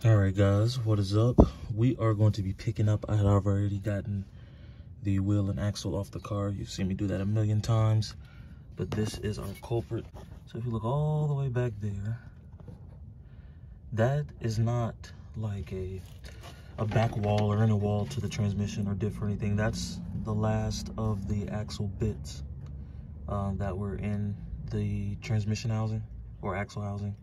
Alright guys, what is up? We are going to be picking up, I've already gotten the wheel and axle off the car. You've seen me do that a million times, but this is our culprit. So if you look all the way back there, that is not like a back wall or inner wall to the transmission or diff or anything. That's the last of the axle bits that were in the transmission housing or axle housing.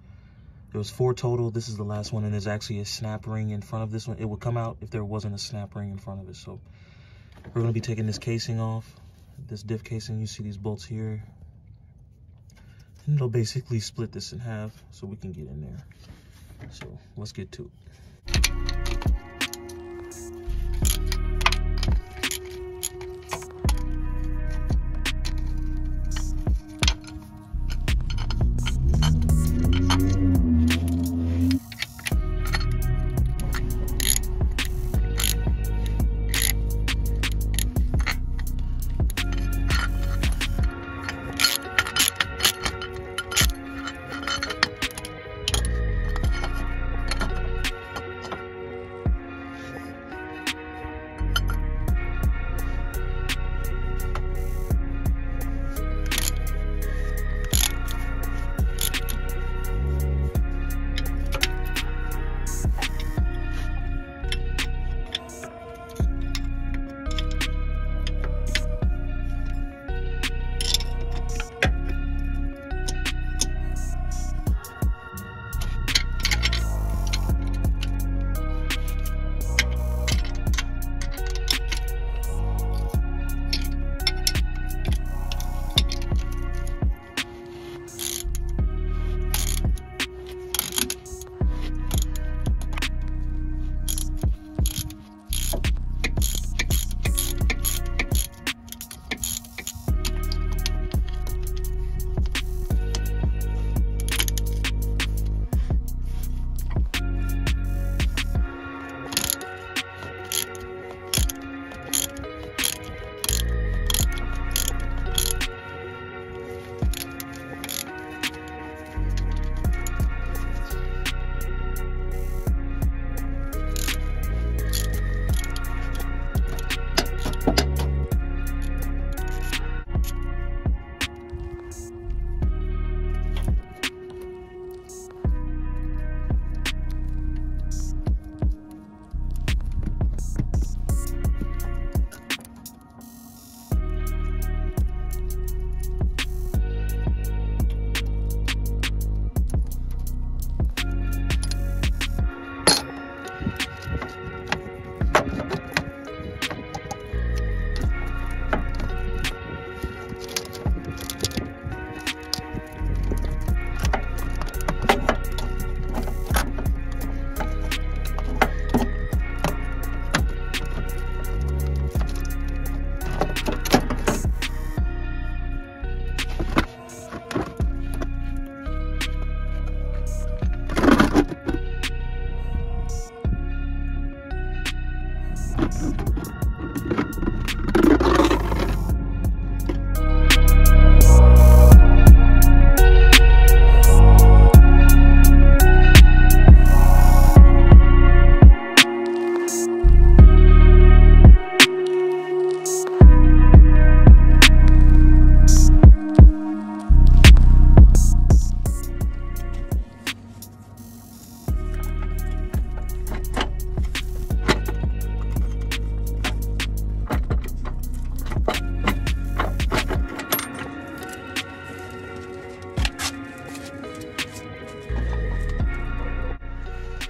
There was 4 total. This is the last one, and there's actually a snap ring in front of this one. It would come out if there wasn't a snap ring in front of it. So we're going to be taking this casing off, this diff casing. You see these bolts here, and it'll basically split this in half so we can get in there. So let's get to it.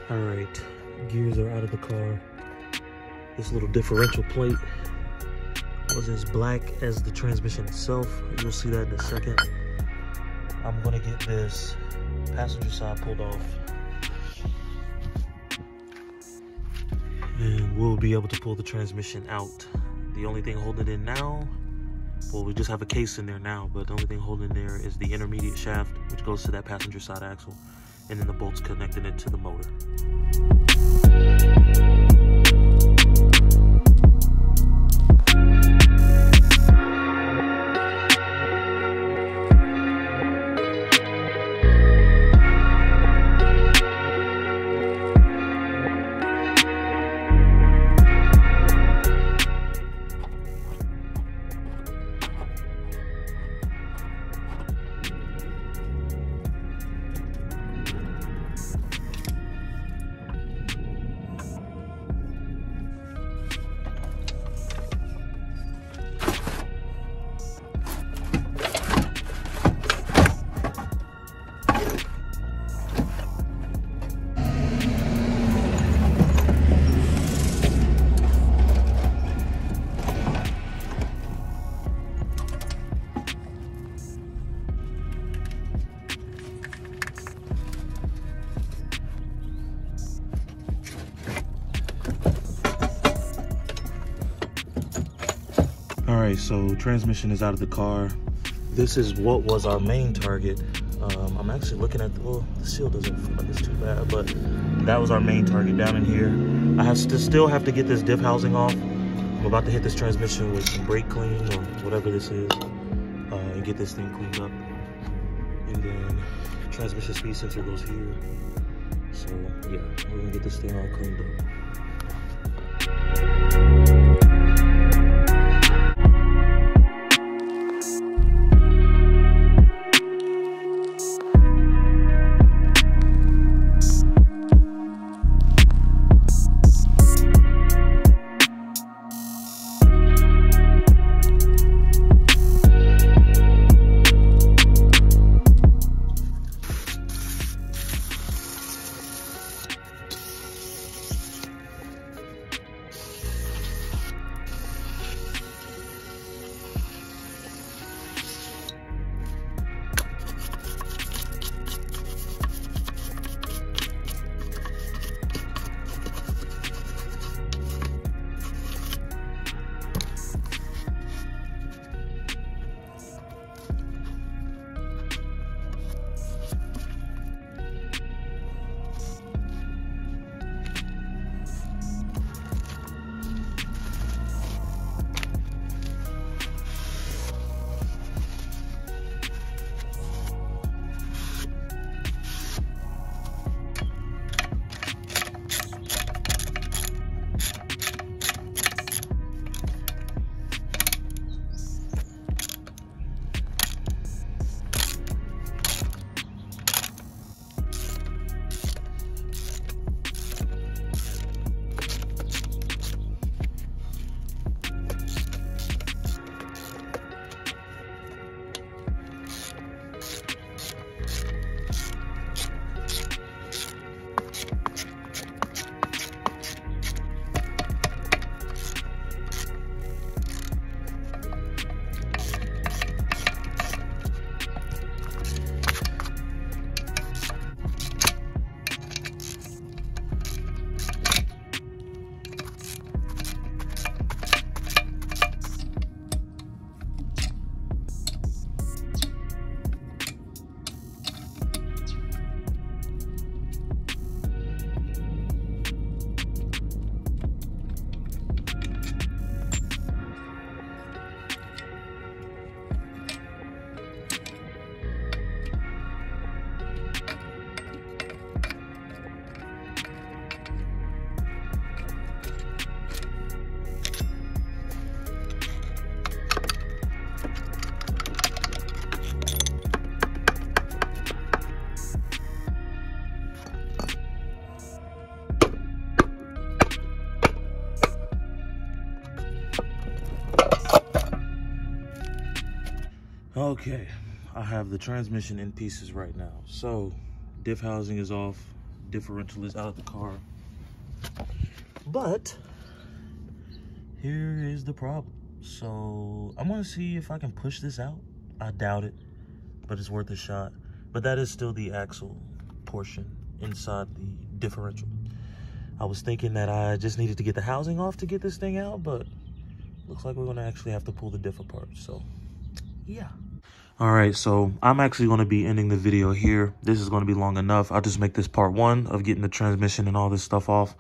Alright, gears are out of the car. This little differential plate was as black as the transmission itself. You'll see that in a second. I'm gonna get this passenger side pulled off, and we'll be able to pull the transmission out. The only thing holding it in now, well, we just have a case in there now, but the only thing holding there is the intermediate shaft, which goes to that passenger side axle, and then the bolts connecting it to the motor. right, so transmission is out of the car. This is what was our main target. I'm actually looking at the seal doesn't feel like it's too bad, but that was our main target down in here. I have to still have to get this diff housing off. I'm about to hit this transmission with some brake clean or whatever this is, and get this thing cleaned up. And then transmission speed sensor goes here. So yeah, we're gonna get this thing all cleaned up. Okay, I have the transmission in pieces right now. So, diff housing is off, differential is out of the car. But, here is the problem. So, I'm gonna see if I can push this out. I doubt it, but it's worth a shot. But that is still the axle portion inside the differential. I was thinking that I just needed to get the housing off to get this thing out, but looks like we're gonna actually have to pull the diff apart, so yeah. All right, so I'm actually gonna be ending the video here. This is gonna be long enough. I'll just make this part one of getting the transmission and all this stuff off.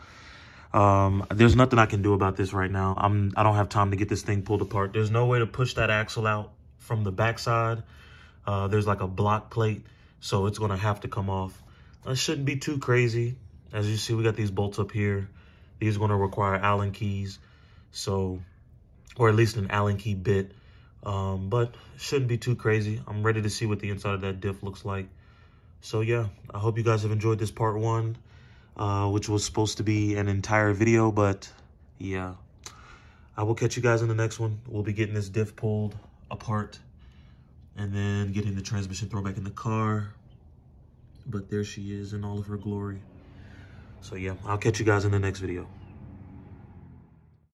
There's nothing I can do about this right now. I don't have time to get this thing pulled apart. There's no way to push that axle out from the backside. There's like a block plate, so it's gonna have to come off. It shouldn't be too crazy. As you see, we got these bolts up here. These are gonna require Allen keys, so, or at least an Allen key bit. But it shouldn't be too crazy. I'm ready to see what the inside of that diff looks like. So yeah, I hope you guys have enjoyed this part one, which was supposed to be an entire video, but yeah. I will catch you guys in the next one. We'll be getting this diff pulled apart and then getting the transmission thrown back in the car. But there she is in all of her glory. So yeah, I'll catch you guys in the next video.